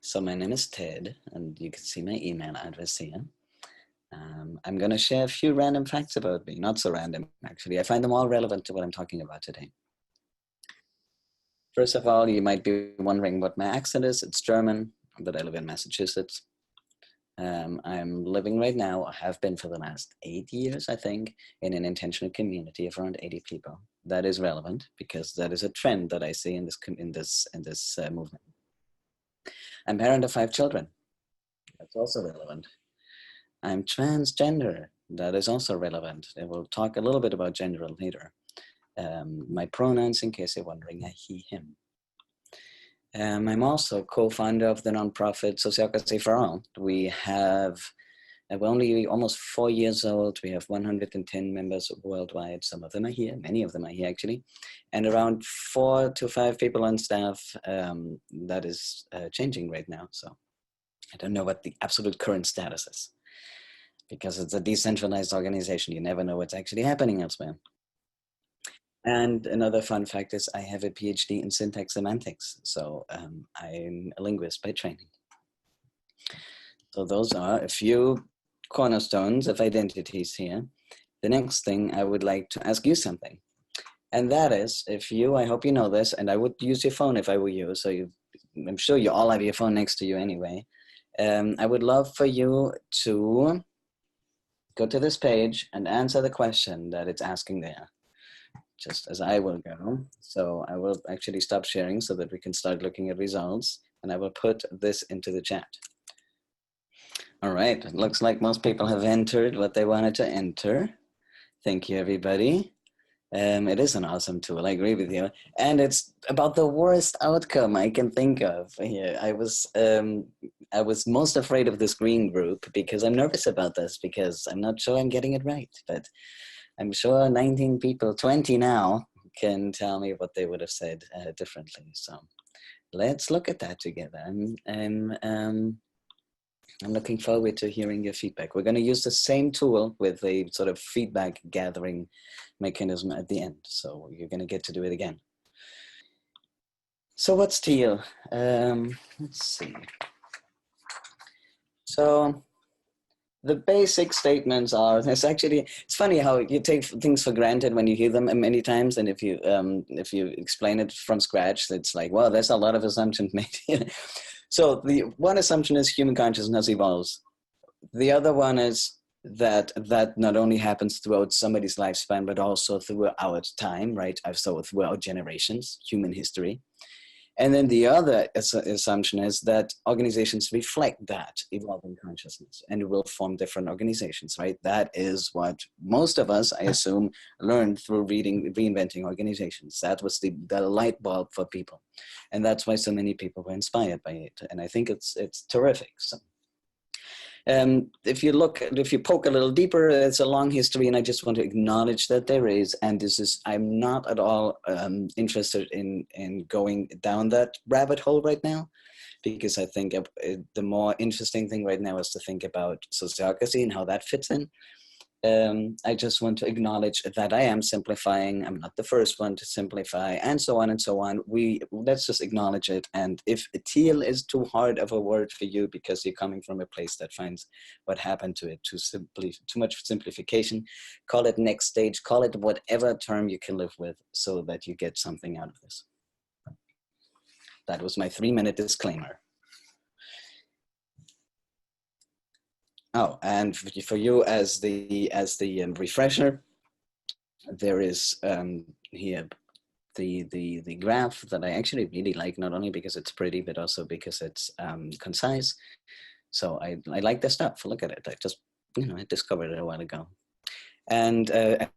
So my name is Ted, and you can see my email address here. I'm going to share a few random facts about me. Not so random, actually. I find them all relevant to what I'm talking about today. First of all, you might be wondering what my accent is. It's German, but I live in Massachusetts. I'm living right now, I have been for the last 8 years, I think, in an intentional community of around 80 people. That is relevant because that is a trend that I see in this movement. I'm parent of 5 children. That's also relevant. I'm transgender. That is also relevant. I will talk a little bit about gender later. My pronouns, in case you're wondering, are he, him. I'm also co-founder of the nonprofit Sociocracy for All. We're only almost 4 years old. We have 110 members worldwide. Some of them are here, many of them are here actually, and around 4 to 5 people on staff. That is changing right now. So I don't know what the absolute current status is because it's a decentralized organization. You never know what's actually happening elsewhere. And another fun fact is I have a PhD in syntax semantics. So I'm a linguist by training. So those are a few cornerstones of identities here. The next thing, I would like to ask you something. And that is, I hope you know this, and I would use your phone if I were you. So I'm sure you all have your phone next to you anyway. I would love for you to go to this page and answer the question that it's asking there, just as I will go. So I will actually stop sharing so that we can start looking at results, and I will put this into the chat. All right, it looks like most people have entered what they wanted to enter. Thank you, everybody. It is an awesome tool, I agree with you. And it's about the worst outcome I can think of here. I was most afraid of this green group because I'm nervous about this because I'm not sure I'm getting it right, but I'm sure 19 people, 20 now, can tell me what they would have said differently. So let's look at that together. I'm looking forward to hearing your feedback. We're going to use the same tool with a sort of feedback gathering mechanism at the end. So you're going to get to do it again. So what's teal? Let's see. So the basic statements are, it's funny how you take things for granted when you hear them many times. And if you explain it from scratch, it's like, well, there's a lot of assumptions made. So the one assumption is human consciousness evolves. The other one is that not only happens throughout somebody's lifespan, but also throughout time, right? So throughout generations, human history. And then the other assumption is that organizations reflect that evolving consciousness and will form different organizations, right? That is what most of us, I assume, learned through reading Reinventing Organizations. That was the light bulb for people. And that's why so many people were inspired by it. And I think it's terrific. So, if you poke a little deeper, it's a long history, and I just want to acknowledge that there is, and I'm not at all interested in going down that rabbit hole right now, because I think the more interesting thing right now is to think about sociocracy and how that fits in. I just want to acknowledge that I am simplifying. I'm not the first one to simplify, and so on and so on. Let's just acknowledge it. And if teal is too hard of a word for you because you're coming from a place that finds what happened to it too much simplification, call it next stage, call it whatever term you can live with so that you get something out of this. That was my 3-minute disclaimer. Oh, and for you as the refresher, there is here the graph that I actually really like, not only because it's pretty, but also because it's concise. So I like this stuff. Look at it. I discovered it a while ago. And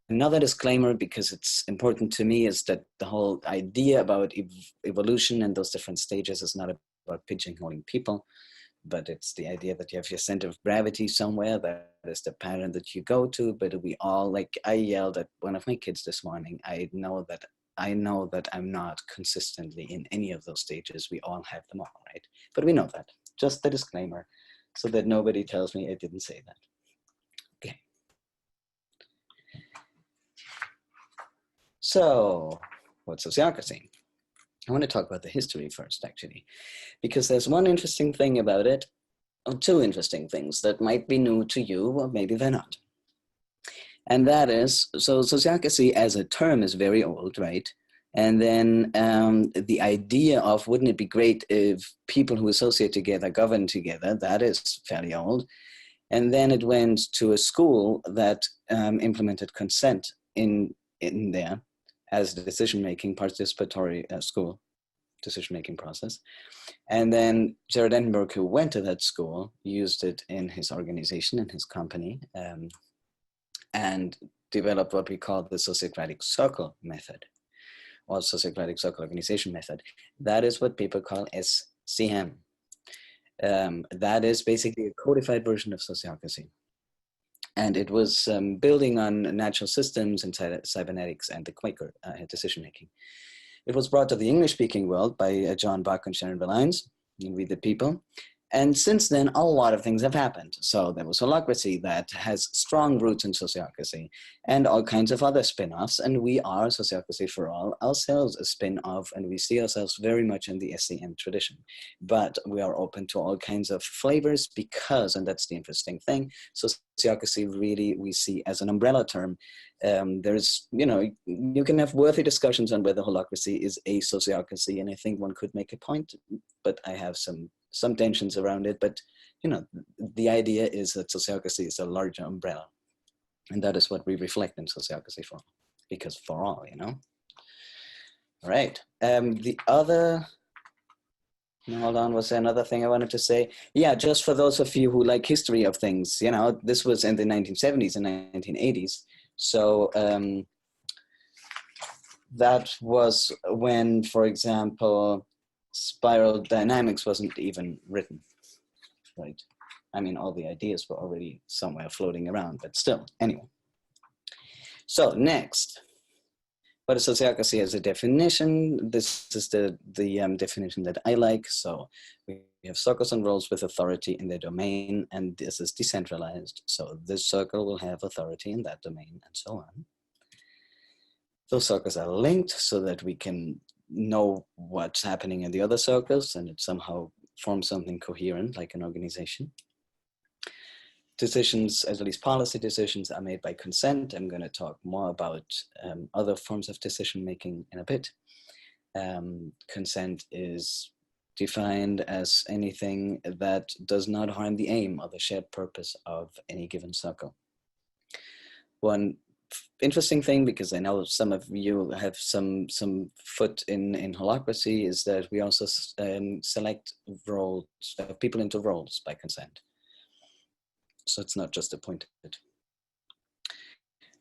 another disclaimer, because it's important to me, is that the whole idea about evolution and those different stages is not about pigeonholing people, but it's the idea that you have your center of gravity somewhere. That is the pattern that you go to. But we all, like I yelled at one of my kids this morning, I know that I'm not consistently in any of those stages. We all have them all, right? But we know that. Just the disclaimer, so that nobody tells me I didn't say that. Okay. So, what's sociocracy? I want to talk about the history first, actually, because there's one interesting thing about it, or two interesting things that might be new to you, or maybe they're not. And that is, so sociocracy as a term is very old, right? And then the idea of wouldn't it be great if people who associate together govern together, that is fairly old. And then it went to a school that implemented consent in there as the decision-making participatory school decision-making process. And then Jared Edinburgh, who went to that school, used it in his organization, in his company, and developed what we call the Sociocratic Circle method, or Sociocratic Circle Organization method. That is what people call SCM. That is basically a codified version of sociocracy. And it was building on natural systems and cybernetics and the Quaker decision-making. It was brought to the English-speaking world by John Buck and Sharon Belaines, We the People. And since then, a lot of things have happened. So there was Holacracy that has strong roots in sociocracy and all kinds of other spin-offs. And we are Sociocracy for All, ourselves a spin-off, and we see ourselves very much in the SCM tradition. But we are open to all kinds of flavors because, and that's the interesting thing, sociocracy really we see as an umbrella term. There's, you can have worthy discussions on whether Holacracy is a sociocracy, and I think one could make a point, but I have some tensions around it. But the idea is that sociocracy is a larger umbrella, and that is what we reflect in Sociocracy for All, because for all, all right. The other, hold on, was there another thing I wanted to say? Yeah, just for those of you who like history of things, this was in the 1970s and 1980s. So that was when, for example, spiral dynamics wasn't even written, right? I mean, all the ideas were already somewhere floating around, but still, anyway. So next, what is sociocracy as a definition? This is the definition that I like. So we have circles and roles with authority in their domain, and this is decentralized. So this circle will have authority in that domain, and so on. Those circles are linked so that we can know what's happening in the other circles, and it somehow forms something coherent, like an organization. Decisions, at least policy decisions, are made by consent. I'm going to talk more about other forms of decision making in a bit. Consent is defined as anything that does not harm the aim or the shared purpose of any given circle. One interesting thing, because I know some of you have some foot in Holacracy, is that we also select roles, people into roles by consent. So it's not just appointed.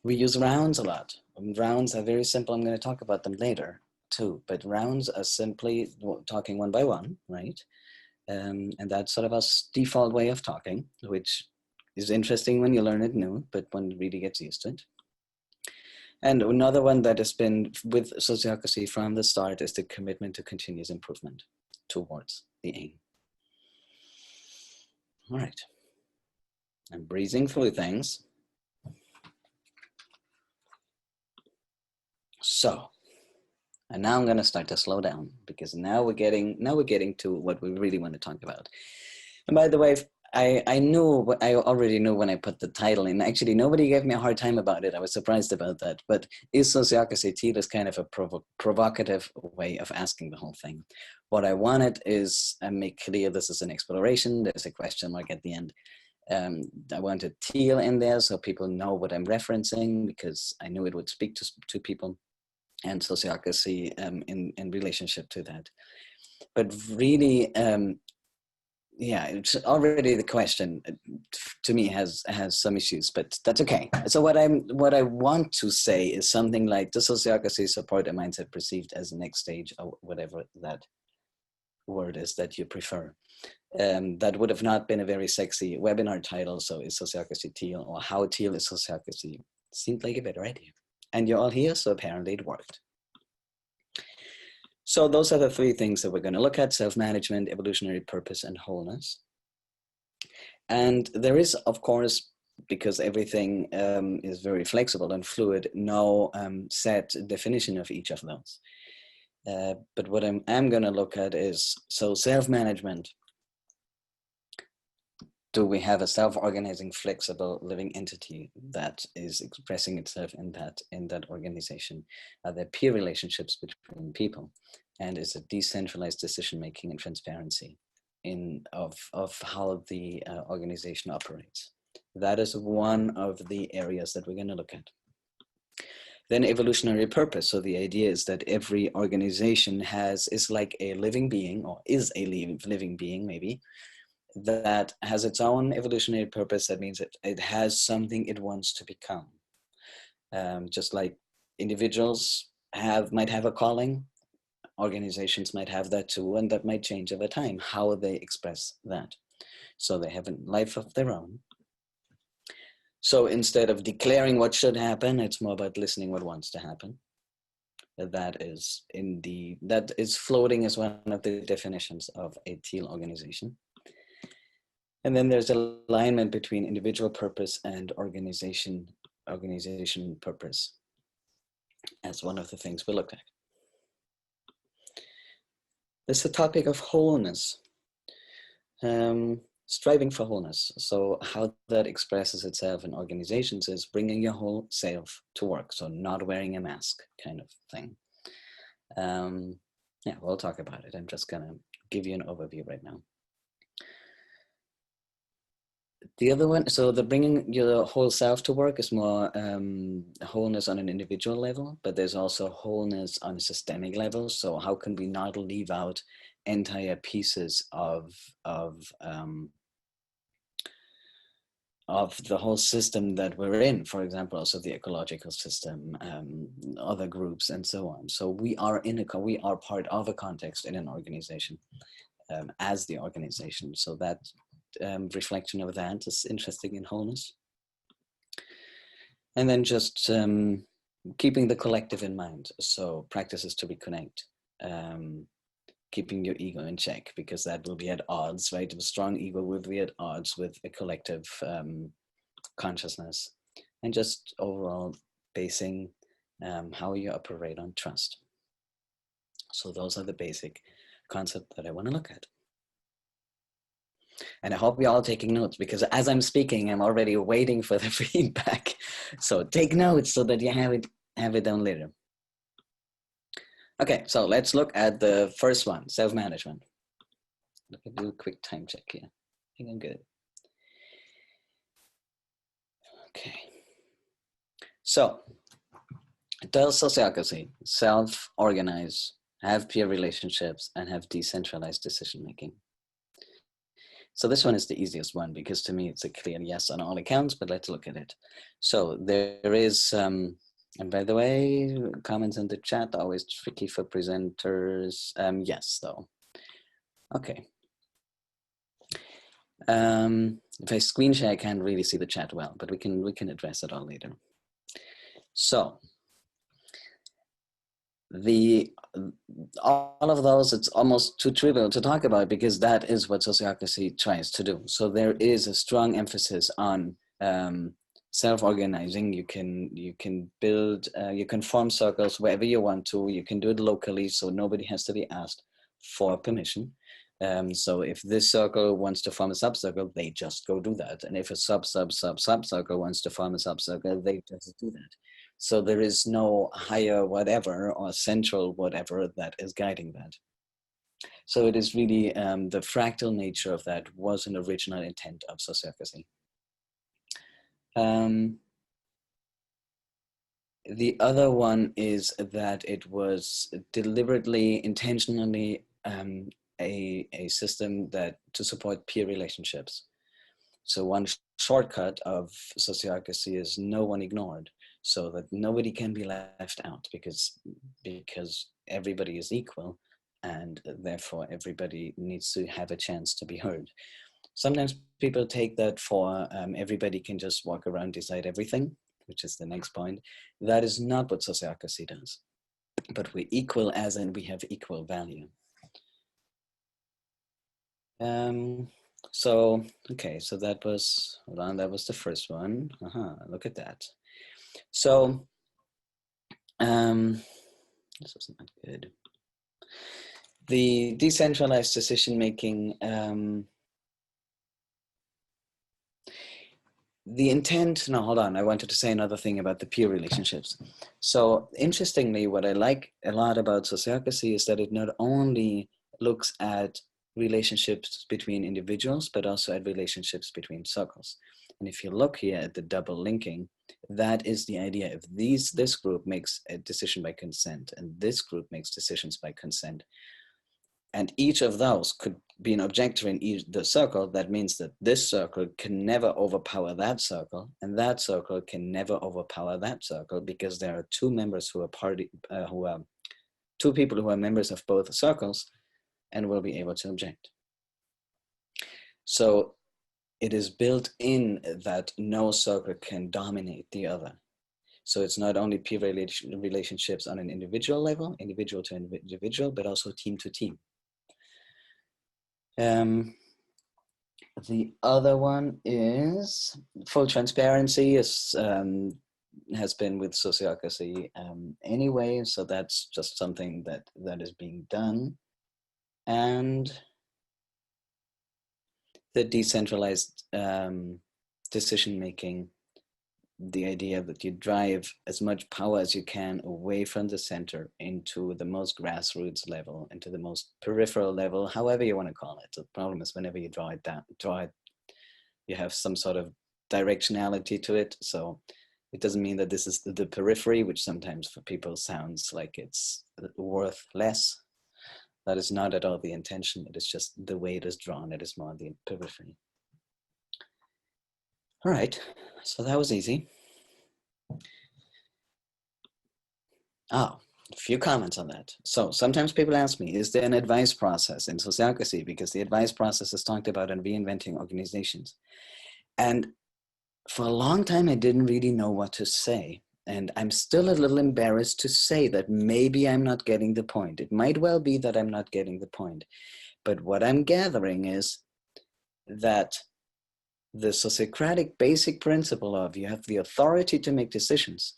We use rounds a lot. Rounds are very simple. I'm going to talk about them later too, but rounds are simply talking one by one, right? And that's sort of a default way of talking, which is interesting when you learn it new, but one really gets used to it. And another one that has been with Sociocracy from the start is the commitment to continuous improvement towards the aim. All right. I'm breezing through things. So, and now I'm going to start to slow down, because now we're getting to what we really want to talk about. And by the way, I already knew when I put the title in. Actually, nobody gave me a hard time about it. I was surprised about that. But is sociocracy teal is kind of a provocative way of asking the whole thing. What I wanted is make clear this is an exploration. There's a question mark at the end. I wanted teal in there so people know what I'm referencing, because I knew it would speak to people, and sociocracy in relationship to that. But really, yeah, it's already the question to me has some issues, but that's okay. So what I want to say is something like, the sociocracy support a mindset perceived as the next stage, or whatever that word is that you prefer. That would have not been a very sexy webinar title. So is sociocracy teal, or how teal is sociocracy? Seemed like a better idea. And you're all here, so apparently it worked. So those are the three things that we're going to look at: self-management, evolutionary purpose, and wholeness. And there is, of course, because everything is very flexible and fluid, no set definition of each of those. But what I'm going to look at is, so self-management. Do we have a self-organizing, flexible living entity that is expressing itself in that organization? Are there peer relationships between people? And is it decentralized decision-making and transparency of how the organization operates? That is one of the areas that we're going to look at. Then evolutionary purpose. So the idea is that every organization is like a living being, or is a living being maybe, that has its own evolutionary purpose. That means it has something it wants to become. Just like individuals might have a calling, organizations might have that too, and that might change over time, how they express that. So they have a life of their own. So instead of declaring what should happen, it's more about listening what wants to happen. That is floating as one of the definitions of a teal organization. And then there's alignment between individual purpose and organization purpose as one of the things we look at. There's the topic of wholeness, striving for wholeness. So how that expresses itself in organizations is bringing your whole self to work. So not wearing a mask kind of thing. Yeah, we'll talk about it. I'm just gonna give you an overview right now. The other one, so the bringing your whole self to work is more wholeness on an individual level, but there's also wholeness on a systemic level. So how can we not leave out entire pieces of the whole system that we're in, for example, also the ecological system, other groups, and so on. So we are part of a context in an organization as the organization. So that reflection of that is interesting in wholeness. And then just keeping the collective in mind. So practices to reconnect, keeping your ego in check, because that will be at odds, right? A strong ego will be at odds with a collective consciousness, and just overall basing how you operate on trust. So those are the basic concepts that I want to look at. And I hope you're all taking notes, because as I'm speaking, I'm already waiting for the feedback. So take notes so that you have it down later. Okay, so let's look at the first one, self-management. Let me do a quick time check here. I think I'm good. Okay. So, does sociocracy self-organize, have peer relationships, and have decentralized decision-making? So this one is the easiest one, because to me it's a clear yes on all accounts, but let's look at it. So there is, and by the way, comments in the chat are always tricky for presenters. Yes, though. Okay. If I screen share, I can't really see the chat well, but we can address it all later. So all of those, it's almost too trivial to talk about, because that is what sociocracy tries to do. So there is a strong emphasis on self-organizing. You can build, you can form circles wherever you want to. You can do it locally, so nobody has to be asked for permission. So if this circle wants to form a subcircle, they just go do that. And if a subcircle wants to form a subcircle, they just do that. So there is no higher whatever or central whatever that is guiding that. So it is really the fractal nature of that was an original intent of sociocracy. The other one is that it was deliberately, intentionally a system that to support peer relationships. So one shortcut of sociocracy is no one ignored, so that nobody can be left out, because everybody is equal, and therefore everybody needs to have a chance to be heard. Sometimes people take that for everybody can just walk around, decide everything, which is the next point. That is not what sociocracy does. But we're equal as in we have equal value. So, okay, so that was, hold on, that was the first one. Look at that. So, this is not good. The decentralized decision-making, the intent, no, hold on, I wanted to say another thing about the peer relationships. So interestingly, what I like a lot about Sociocracy is that it not only looks at relationships between individuals, but also at relationships between circles. And if you look here at the double linking, that is the idea. If this group makes a decision by consent, and this group makes decisions by consent, and each of those could be an objector in the circle, that means that this circle can never overpower that circle, and that circle can never overpower that circle, because there are two members who are two people who are members of both circles and will be able to object. So it is built in that no circle can dominate the other. So it's not only peer relationships on an individual level, individual to individual, but also team to team. The other one is full transparency has been with Sociocracy anyway, so that's just something that is being done. And the decentralized decision-making, the idea that you drive as much power as you can away from the center into the most grassroots level, into the most peripheral level, however you want to call it. The problem is whenever you draw it, you have some sort of directionality to it. So it doesn't mean that this is the periphery, which sometimes for people sounds like it's worth less. That is not at all the intention. It is just the way it is drawn. It is more the periphery. All right, so that was easy. Oh, a few comments on that. So sometimes people ask me, is there an advice process in Sociocracy? Because the advice process is talked about in Reinventing Organizations. And for a long time, I didn't really know what to say. And I'm still a little embarrassed to say that maybe I'm not getting the point. It might well be that I'm not getting the point. But what I'm gathering is that the Sociocratic basic principle of you have the authority to make decisions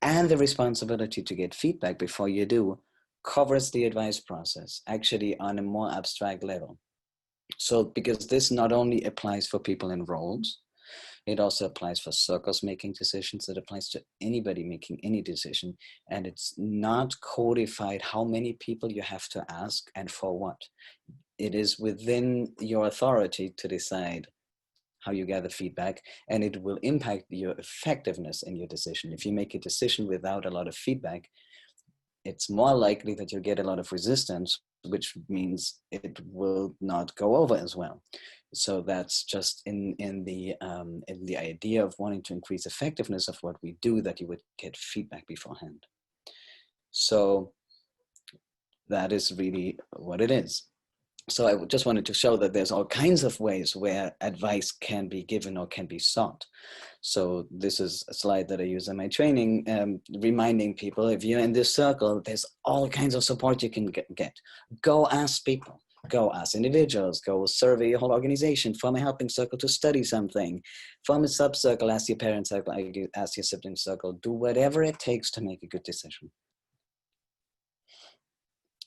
and the responsibility to get feedback before you do covers the advice process, actually on a more abstract level. So because this not only applies for people in roles, it also applies for circles making decisions. It applies to anybody making any decision. And it's not codified how many people you have to ask and for what. It is within your authority to decide how you gather feedback, and it will impact your effectiveness in your decision. If you make a decision without a lot of feedback, it's more likely that you'll get a lot of resistance, which means it will not go over as well. So that's just in the idea of wanting to increase effectiveness of what we do, that you would get feedback beforehand. So that is really what it is. So I just wanted to show that there's all kinds of ways where advice can be given or can be sought. So this is a slide that I use in my training, reminding people, if you're in this circle, there's all kinds of support you can get. Go ask people, go ask individuals, go survey a whole organization, form a helping circle to study something, form a sub-circle, ask your parent circle, ask your sibling circle, do whatever it takes to make a good decision.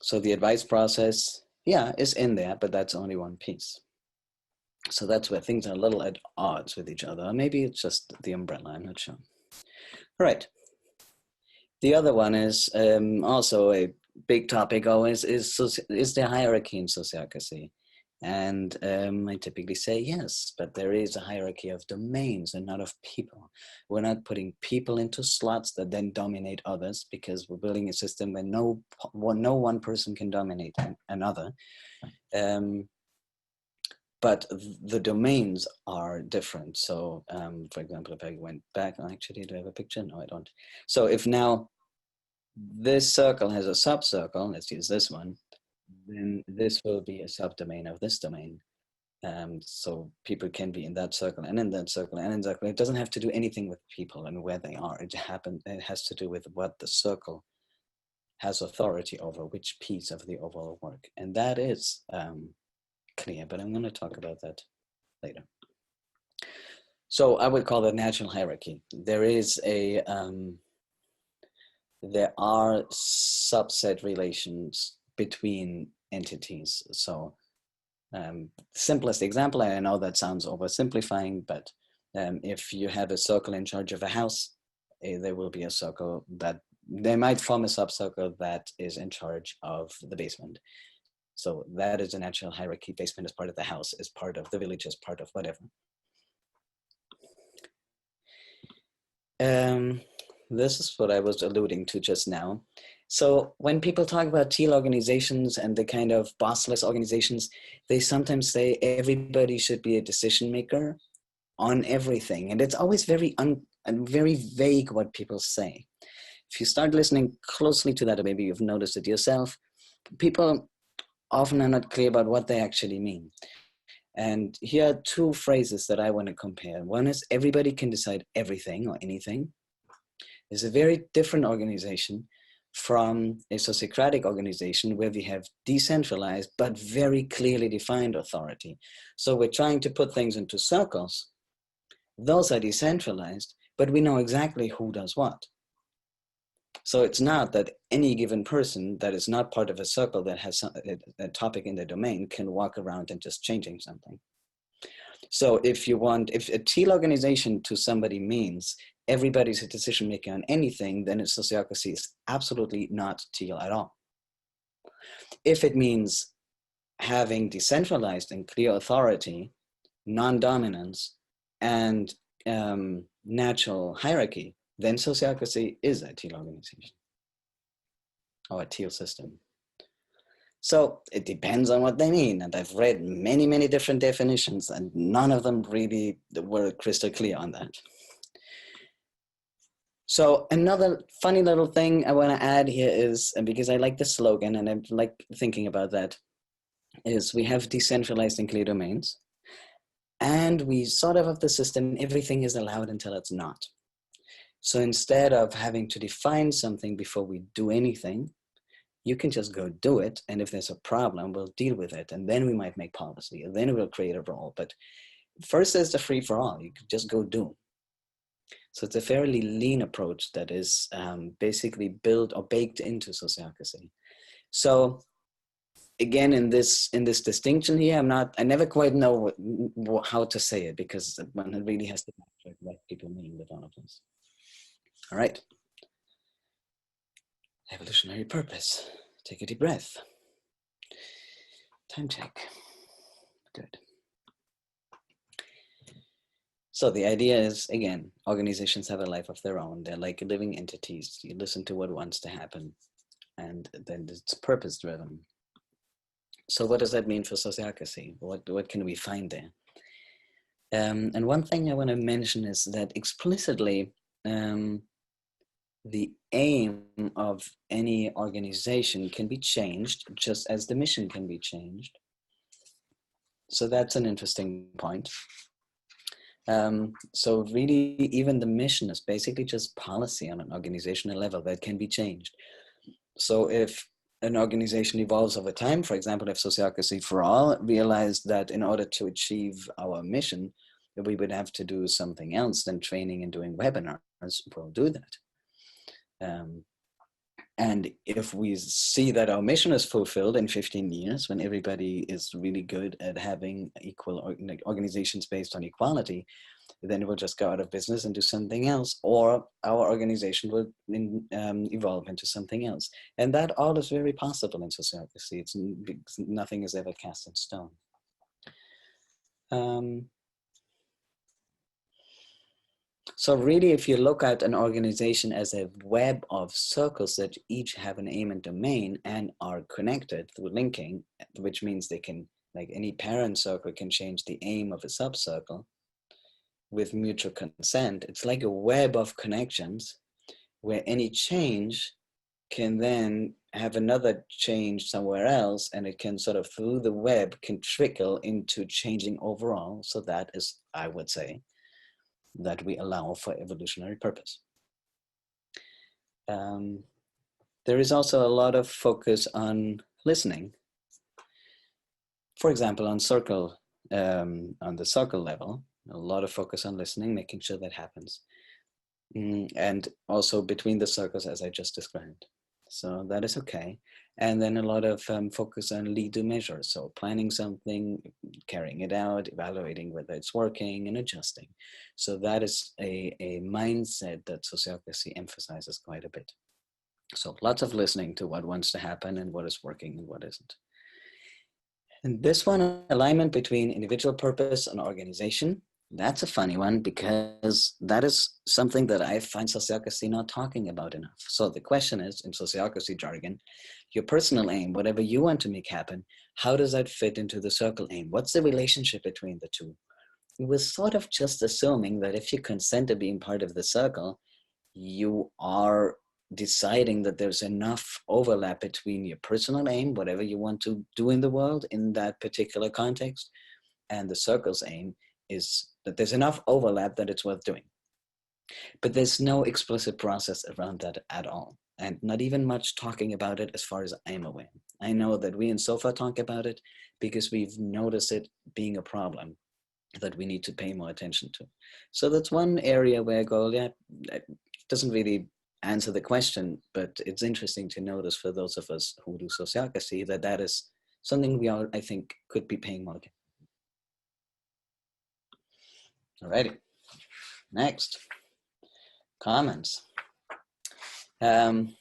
So the advice process, yeah, is in there, but that's only one piece. So that's where things are a little at odds with each other. Or maybe it's just the umbrella, I'm not sure. All right. The other one is also a big topic always, is there hierarchy in Sociocracy? And I typically say yes, but there is a hierarchy of domains and not of people. We're not putting people into slots that then dominate others, because we're building a system where no one person can dominate another. But the domains are different. So for example, if I went back, actually, do I have a picture? No, I don't. So if now this circle has a subcircle, let's use this one, then this will be a subdomain of this domain. So people can be in that circle and in that circle and in that circle. It doesn't have to do anything with people and where they are. It has to do with what the circle has authority over, which piece of the overall work. And that is clear, but I'm going to talk about that later. So I would call that natural hierarchy. There is there are subset relations between entities. So simplest example, I know that sounds oversimplifying, but if you have a circle in charge of a house, there will be a circle that they might form a subcircle that is in charge of the basement. So that is a natural hierarchy. Basement is part of the house, is part of the village, is part of whatever. This is what I was alluding to just now. So when people talk about teal organizations and the kind of bossless organizations, they sometimes say everybody should be a decision maker on everything. And it's always very vague what people say. If you start listening closely to that, or maybe you've noticed it yourself, people often are not clear about what they actually mean. And here are two phrases that I want to compare. One is everybody can decide everything or anything. It's a very different organization from a sociocratic organization where we have decentralized but very clearly defined authority. So we're trying to put things into circles. Those are decentralized, but we know exactly who does what. So it's not that any given person that is not part of a circle that has a topic in their domain can walk around and just changing something. So if a teal organization to somebody means everybody's a decision maker on anything, then a sociocracy is absolutely not teal at all. If it means having decentralized and clear authority, non-dominance, and natural hierarchy, then sociocracy is a teal organization or a teal system. So it depends on what they mean. And I've read many, many different definitions, and none of them really were crystal clear on that. So another funny little thing I want to add here is, and because I like the slogan and I like thinking about that, is we have decentralized and clear domains. And we sort of have the system, everything is allowed until it's not. So instead of having to define something before we do anything, you can just go do it. And if there's a problem, we'll deal with it. And then we might make policy, and then we'll create a role. But first there's the free for all. You can just go do. So it's a fairly lean approach that is basically built or baked into sociocracy. So again, in this distinction here, I never quite know how to say it, because one really has to match what people mean with all of this. All right. Evolutionary purpose. Take a deep breath. Time check. Good. So the idea is, again, organizations have a life of their own. They're like living entities. You listen to what wants to happen, and then it's purpose driven. So what does that mean for sociocracy? What can we find there? And one thing I want to mention is that explicitly, the aim of any organization can be changed just as the mission can be changed. So that's an interesting point. So really, even the mission is basically just policy on an organizational level that can be changed. So if an organization evolves over time, for example, if Sociocracy for All realized that in order to achieve our mission, we would have to do something else than training and doing webinars, we'll do that. And if we see that our mission is fulfilled in 15 years, when everybody is really good at having equal organizations based on equality, then we'll just go out of business and do something else, or our organization will evolve into something else. And that all is very possible in sociocracy. Nothing is ever cast in stone. So really, if you look at an organization as a web of circles that each have an aim and domain and are connected through linking, which means they can, like any parent circle can change the aim of a subcircle with mutual consent. It's like a web of connections where any change can then have another change somewhere else, and it can sort of, through the web, can trickle into changing overall. So that is, I would say, that we allow for evolutionary purpose. There is also a lot of focus on listening. For example, on the circle level, a lot of focus on listening, making sure that happens. And also between the circles, as I just described. So that is okay. And then a lot of focus on lead to measure. So planning something, carrying it out, evaluating whether it's working and adjusting. So that is a mindset that sociocracy emphasizes quite a bit. So lots of listening to what wants to happen and what is working and what isn't. And this one, alignment between individual purpose and organization, that's a funny one because that is something that I find sociocracy not talking about enough. So the question is, in sociocracy jargon, your personal aim, whatever you want to make happen, how does that fit into the circle aim? What's the relationship between the two? We're sort of just assuming that if you consent to being part of the circle, you are deciding that there's enough overlap between your personal aim, whatever you want to do in the world in that particular context, and the circle's aim is that there's enough overlap that it's worth doing. But there's no explicit process around that at all, and not even much talking about it as far as I'm aware. I know that we in SOFA talk about it because we've noticed it being a problem that we need to pay more attention to. So that's one area where I go, yeah, it doesn't really answer the question, but it's interesting to notice for those of us who do sociocracy that that is something we all, I think, could be paying more attention. Alrighty, next, comments. One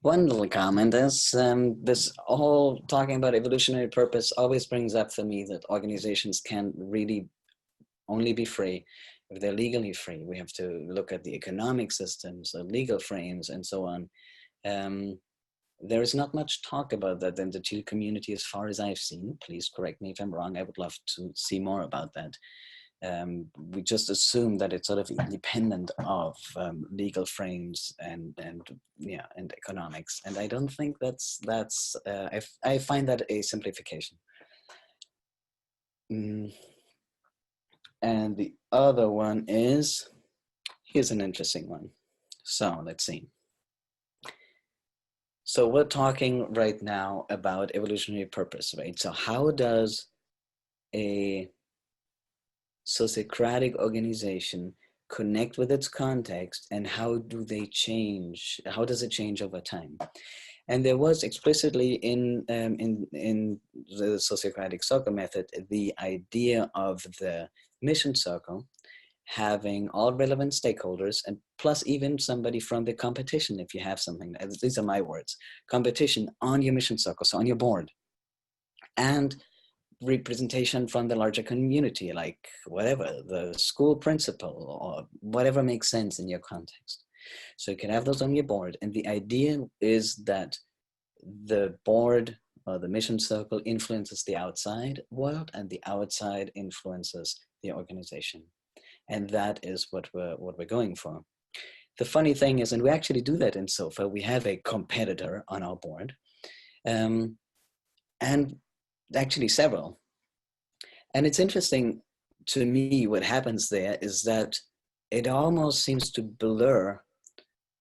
little comment is this whole talking about evolutionary purpose always brings up for me that organizations can really only be free if they're legally free. We have to look at the economic systems, the legal frames, and so on. There is not much talk about that in the teal community as far as I've seen. Please correct me if I'm wrong. I would love to see more about that. We just assume that it's sort of independent of legal frames and economics, and I don't think that's I find that a simplification. And the other one is, here's an interesting one. So let's see. So we're talking right now about evolutionary purpose, right? So how does a sociocratic organization connect with its context, and how do they change? How does it change over time? And there was explicitly in the sociocratic circle method the idea of the mission circle having all relevant stakeholders, and plus even somebody from the competition, if you have something, these are my words, competition on your mission circle, so on your board, and representation from the larger community, like whatever, the school principal or whatever makes sense in your context. So you can have those on your board. And the idea is that the board or the mission circle influences the outside world, and the outside influences the organization. And that is what we're going for. The funny thing is, and we actually do that in SOFA, we have a competitor on our board, and actually several. And it's interesting to me, what happens there is that it almost seems to blur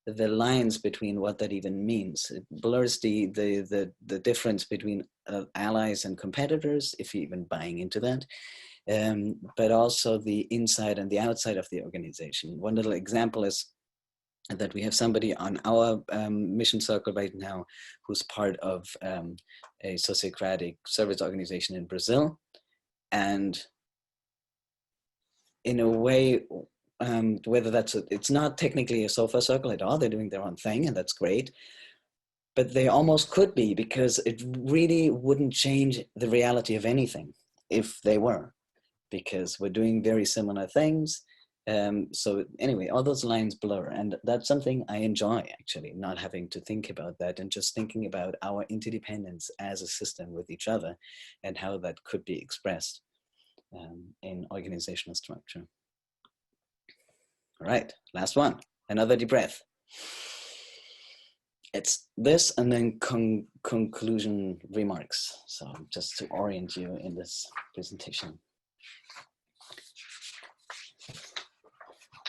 the lines between what that even means. It blurs the difference between allies and competitors, if you're even buying into that. But also the inside and the outside of the organization. One little example is that we have somebody on our mission circle right now who's part of a sociocratic service organization in Brazil. And in a way, whether it's not technically a SOFA circle at all, they're doing their own thing, and that's great. But they almost could be, because it really wouldn't change the reality of anything if they were, because we're doing very similar things. So anyway, all those lines blur, and that's something I enjoy, actually, not having to think about that and just thinking about our interdependence as a system with each other and how that could be expressed in organizational structure. All right, last one, another deep breath. It's this and then conclusion remarks. So just to orient you in this presentation.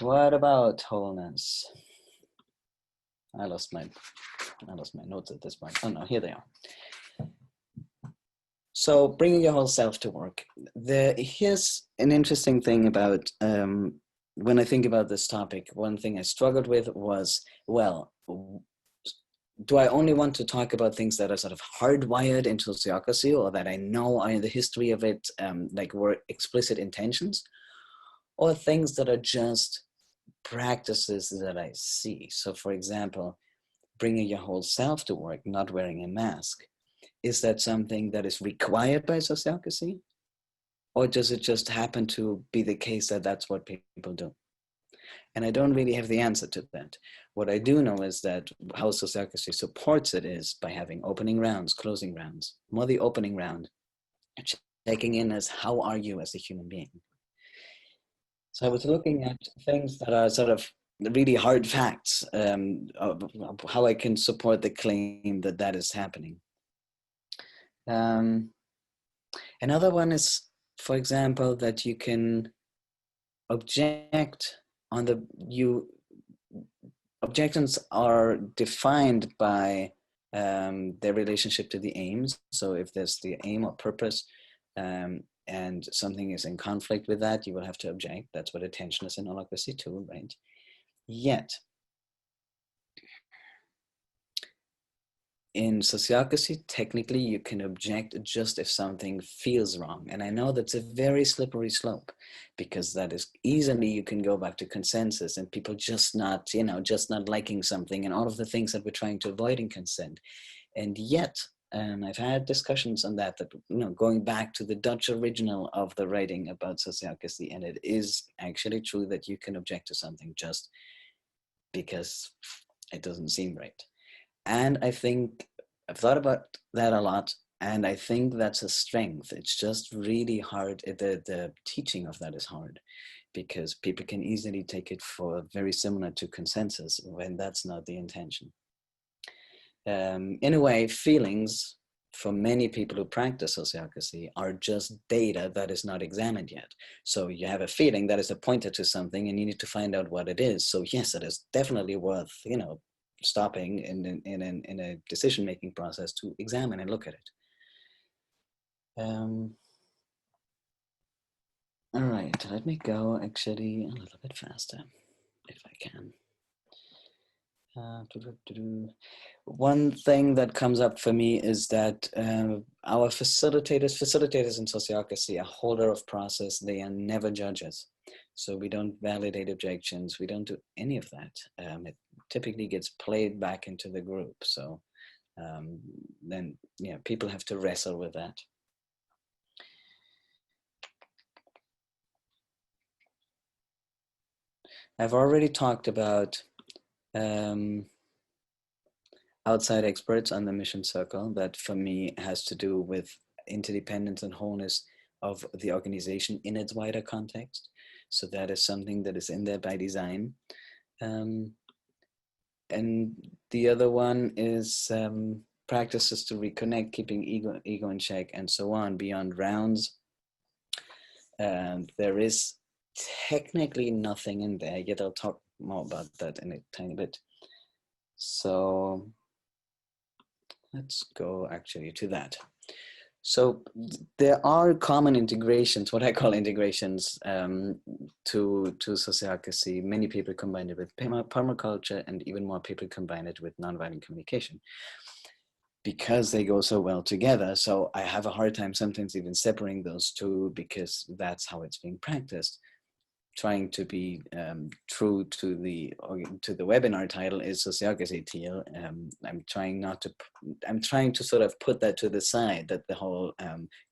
What about wholeness? I lost my notes at this point. Oh no, here they are. So bringing your whole self to work. Here's an interesting thing about when I think about this topic. One thing I struggled with was, well, do I only want to talk about things that are sort of hardwired into sociocracy, or that I know are in the history of it, like were explicit intentions, or things that are just practices that I see? So for example, bringing your whole self to work, not wearing a mask. Is that something that is required by sociocracy? Or does it just happen to be the case that that's what people do? And I don't really have the answer to that. What I do know is that how sociocracy supports it is by having opening rounds, closing rounds, more the opening round, checking in as how are you as a human being. So I was looking at things that are sort of really hard facts of how I can support the claim that that is happening. Another one is, for example, that you can object on the objections are defined by their relationship to the aims. So if there's the aim or purpose and something is in conflict with that, you will have to object. That's what attention is in Holacracy too, right? Yet, in Sociocracy, technically you can object just if something feels wrong. And I know that's a very slippery slope, because that is easily, you can go back to consensus and people just not, just not liking something and all of the things that we're trying to avoid in consent. And yet, I've had discussions on that, going back to the Dutch original of the writing about Sociocracy, and it is actually true that you can object to something just because it doesn't seem right. And I think I've thought about that a lot, and I think that's a strength. It's just really hard. The teaching of that is hard, because people can easily take it for very similar to consensus when that's not the intention. In a way, feelings for many people who practice sociocracy are just data that is not examined yet. So you have a feeling that is a pointer to something and you need to find out what it is. So yes, it is definitely worth, stopping in a decision-making process to examine and look at it. All right, let me go actually a little bit faster if I can. One thing that comes up for me is that our facilitators in sociocracy are holder of process. They are never judges. So we don't validate objections. We don't do any of that. It typically gets played back into the group. So then, people have to wrestle with that. I've already talked about outside experts on the mission circle. That for me has to do with interdependence and wholeness of the organization in its wider context. So that is something that is in there by design. And the other one is practices to reconnect, keeping ego in check, and so on beyond rounds. There is technically nothing in there, yet I'll talk more about that in a tiny bit. So let's go actually to that. So there are common integrations, what I call integrations, to sociocracy. Many people combine it with permaculture, and even more people combine it with nonviolent communication, because they go so well together. So I have a hard time sometimes even separating those two, because that's how it's being practiced. Trying to be true to the webinar title is Sociocracy Teal. I'm trying to sort of put that to the side, that the whole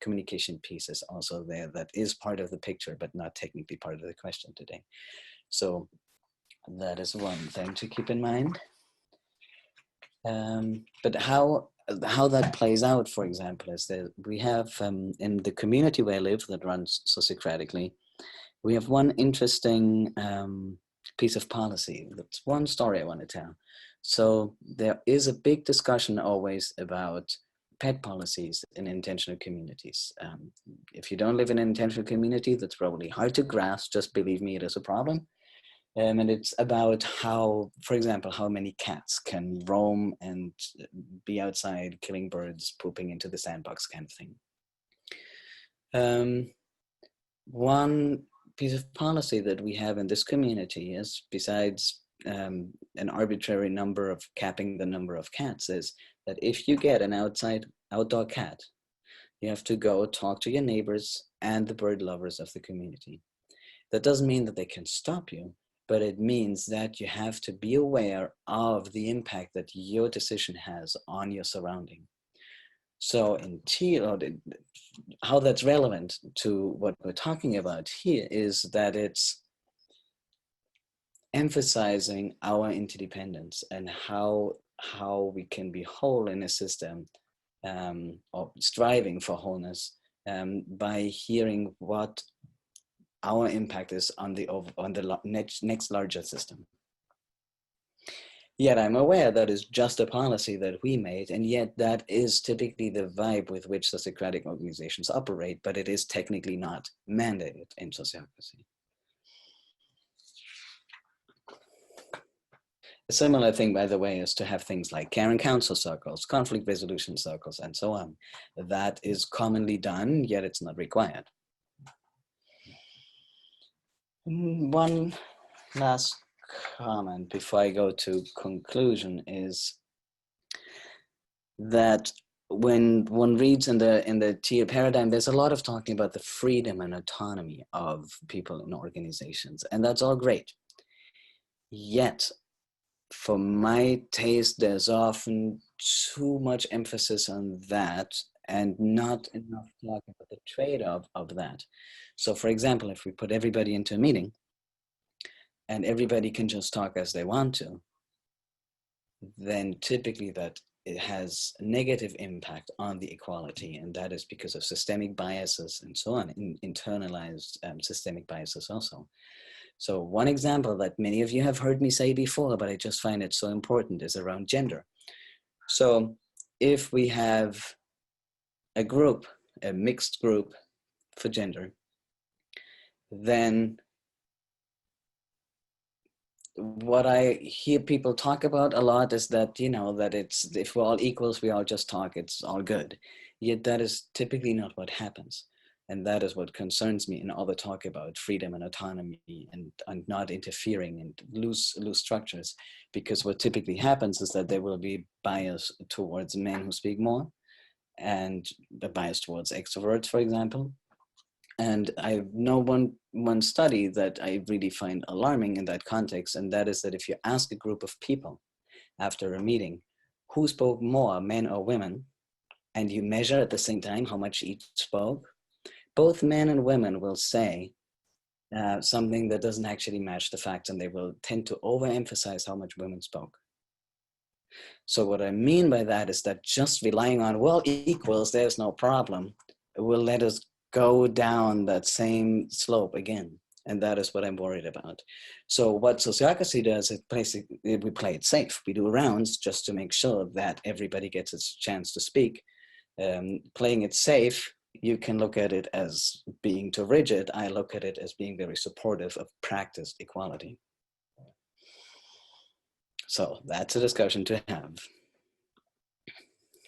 communication piece is also there. That is part of the picture, but not technically part of the question today. So that is one thing to keep in mind. But how that plays out, for example, is that we have in the community where I live that runs sociocratically, we have one interesting piece of policy. That's one story I want to tell. So there is a big discussion always about pet policies in intentional communities. If you don't live in an intentional community, that's probably hard to grasp. Just believe me, it is a problem. And it's about how, for example, how many cats can roam and be outside killing birds, pooping into the sandbox kind of thing. One piece of policy that we have in this community is, besides an arbitrary number of capping the number of cats is that if you get an outdoor cat, you have to go talk to your neighbors and the bird lovers of the community. That doesn't mean that they can stop you, but it means that you have to be aware of the impact that your decision has on your surrounding. So in teal, how that's relevant to what we're talking about here is that it's emphasizing our interdependence and how we can be whole in a system, or striving for wholeness, by hearing what our impact is on the next larger system. Yet I'm aware that is just a policy that we made, and yet that is typically the vibe with which sociocratic organizations operate, but it is technically not mandated in sociocracy. A similar thing, by the way, is to have things like care and counsel circles, conflict resolution circles, and so on. That is commonly done, yet it's not required. One last comment before I go to conclusion is that when one reads in the teal paradigm, there's a lot of talking about the freedom and autonomy of people in organizations, and that's all great. Yet, for my taste, there's often too much emphasis on that and not enough talk about the trade-off of that. So for example, if we put everybody into a meeting and everybody can just talk as they want to, then typically that it has a negative impact on the equality, and that is because of systemic biases and so on, internalized systemic biases also. So one example that many of you have heard me say before, but I just find it so important, is around gender. So if we have a group, a mixed group for gender, then what I hear people talk about a lot is that, you know, that it's, if we're all equals, we all just talk, it's all good. Yet that is typically not what happens. And that is what concerns me in all the talk about freedom and autonomy and not interfering and loose structures. Because what typically happens is that there will be bias towards men who speak more, and the bias towards extroverts, for example. And I know one study that I really find alarming in that context, and that is that if you ask a group of people after a meeting, who spoke more, men or women, and you measure at the same time how much each spoke, both men and women will say something that doesn't actually match the facts, and they will tend to overemphasize how much women spoke. So what I mean by that is that just relying on, well, equals, there's no problem, will let us go down that same slope again. And that is what I'm worried about. So what Sociocracy does is basically, we play it safe. We do rounds just to make sure that everybody gets a chance to speak. Playing it safe, you can look at it as being too rigid. I look at it as being very supportive of practiced equality. So that's a discussion to have.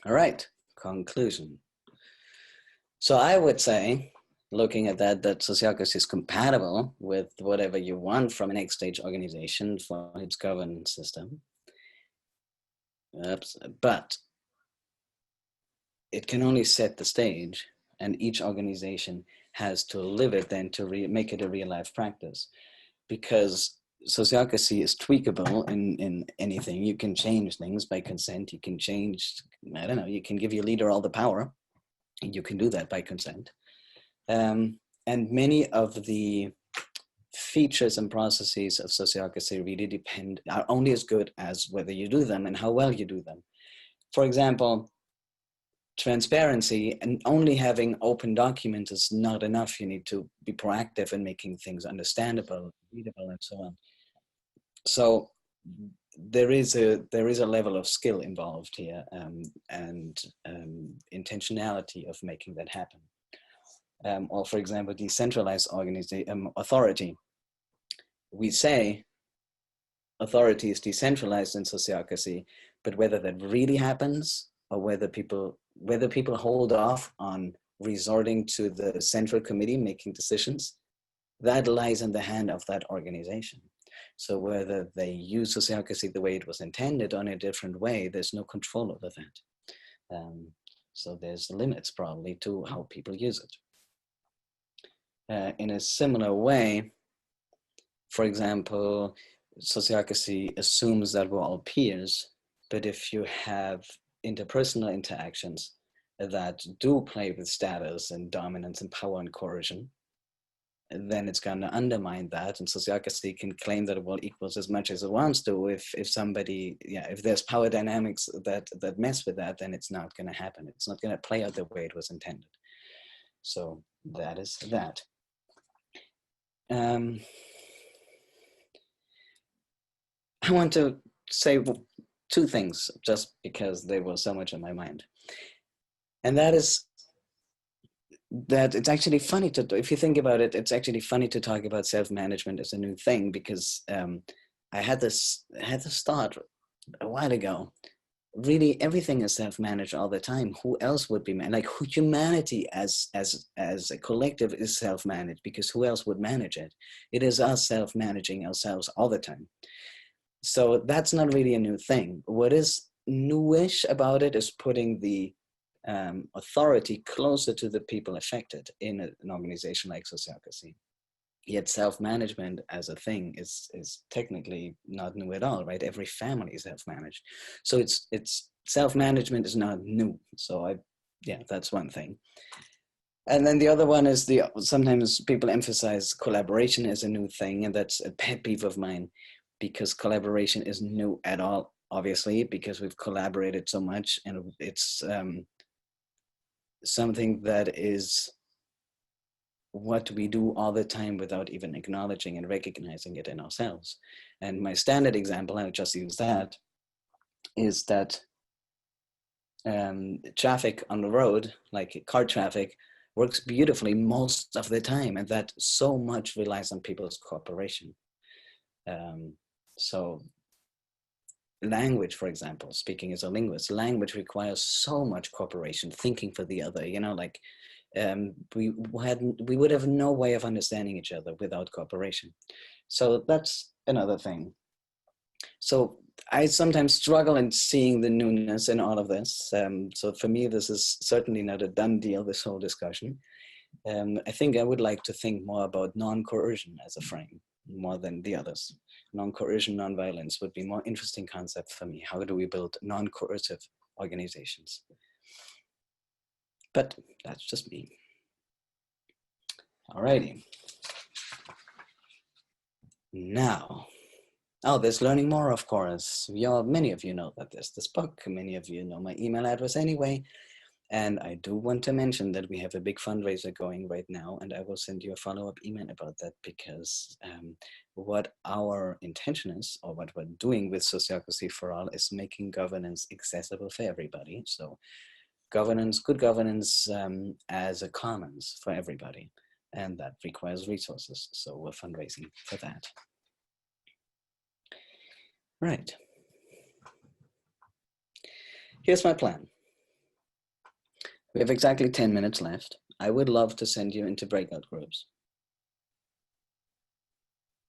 All right, conclusion. So I would say, looking at that Sociocracy is compatible with whatever you want from an next-stage organization for its governance system. But it can only set the stage, and each organization has to live it then to make it a real-life practice. Because Sociocracy is tweakable in anything. You can change things by consent. You can change, I don't know, you can give your leader all the power. You can do that by consent. And many of the features and processes of Sociocracy really are only as good as whether you do them and how well you do them. For example, transparency and only having open documents is not enough. You need to be proactive in making things understandable, readable, and so on. So there is a level of skill involved here, and intentionality of making that happen. Or for example, decentralized authority. We say authority is decentralized in Sociocracy, but whether that really happens or whether people hold off on resorting to the central committee making decisions, that lies in the hand of that organization. So whether they use sociocracy the way it was intended or in a different way, there's no control over that. So there's limits probably to how people use it. In a similar way, for example, sociocracy assumes that we're all peers, but if you have interpersonal interactions that do play with status and dominance and power and coercion, then it's going to undermine that. And sociocracy can claim that it will equals as much as it wants to. If somebody, if there's power dynamics that mess with that, then it's not going to happen. It's not going to play out the way it was intended. So that is that. I want to say two things just because they were so much on my mind. And that is that it's actually funny to, if you think about it, it's actually funny to talk about self-management as a new thing, because I had this thought a while ago. Really, everything is self-managed all the time. Who else would be like humanity as a collective is self-managed, because who else would manage it? It is us self-managing ourselves all the time. So that's not really a new thing. What is newish about it is putting the authority closer to the people affected in an organization like Sociocracy. Yet self-management as a thing is technically not new at all, right? Every family is self-managed. So it's self-management is not new. So that's one thing. And then the other one is sometimes people emphasize collaboration as a new thing, and that's a pet peeve of mine, because collaboration isn't new at all, obviously, because we've collaborated so much, and it's something that is what we do all the time without even acknowledging and recognizing it in ourselves. And my standard example, I'll just use that, is that traffic on the road, like car traffic, works beautifully most of the time, and that so much relies on people's cooperation. So language, for example, speaking as a linguist, language requires so much cooperation, thinking for the other, like we would have no way of understanding each other without cooperation. So that's another thing. So I sometimes struggle in seeing the newness in all of this. So for me, this is certainly not a done deal, this whole discussion. I think I would like to think more about non-coercion as a frame, more than the others. Non-coercion, non-violence would be more interesting concept for me. How do we build non-coercive organizations? But that's just me. Alrighty. Now, there's learning more, of course. Many of you know that there's this book. Many of you know my email address anyway. And I do want to mention that we have a big fundraiser going right now, and I will send you a follow-up email about that, because what our intention is, or what we're doing with Sociocracy for All, is making governance accessible for everybody. So governance, good governance as a commons for everybody, and that requires resources. So we're fundraising for that. Right. Here's my plan. We have exactly 10 minutes left. I would love to send you into breakout groups.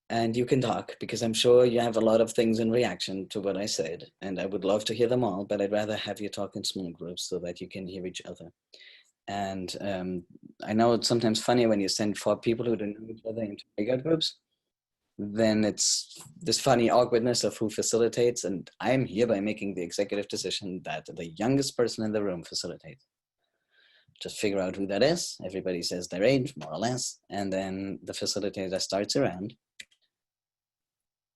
And you can talk, because I'm sure you have a lot of things in reaction to what I said, and I would love to hear them all, but I'd rather have you talk in small groups so that you can hear each other. And I know it's sometimes funny when you send 4 people who don't know each other into breakout groups, then it's this funny awkwardness of who facilitates, and I'm hereby making the executive decision that the youngest person in the room facilitates. Just figure out who that is. Everybody says their age, more or less. And then the facilitator starts around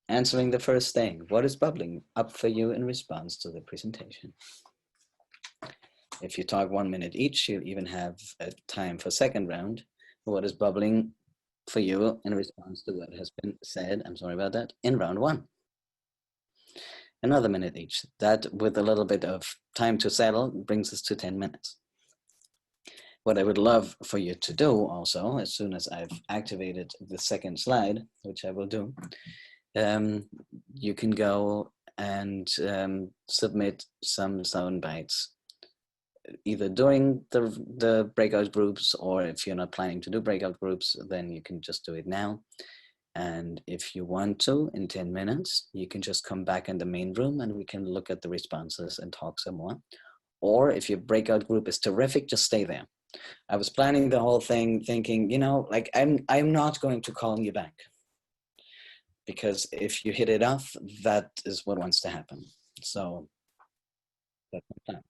answering the first thing. What is bubbling up for you in response to the presentation? If you talk 1 minute each, you'll even have a time for second round. What is bubbling for you in response to what has been said, I'm sorry about that, in round 1? Another minute each. That, with a little bit of time to settle, brings us to 10 minutes. What I would love for you to do also, as soon as I've activated the second slide, which I will do, you can go and submit some sound bites, either during the breakout groups, or if you're not planning to do breakout groups, then you can just do it now. And if you want to, in 10 minutes, you can just come back in the main room and we can look at the responses and talk some more. Or if your breakout group is terrific, just stay there. I was planning the whole thing thinking, you know, like I'm not going to call you back. Because if you hit it off, that is what wants to happen. So that's my plan.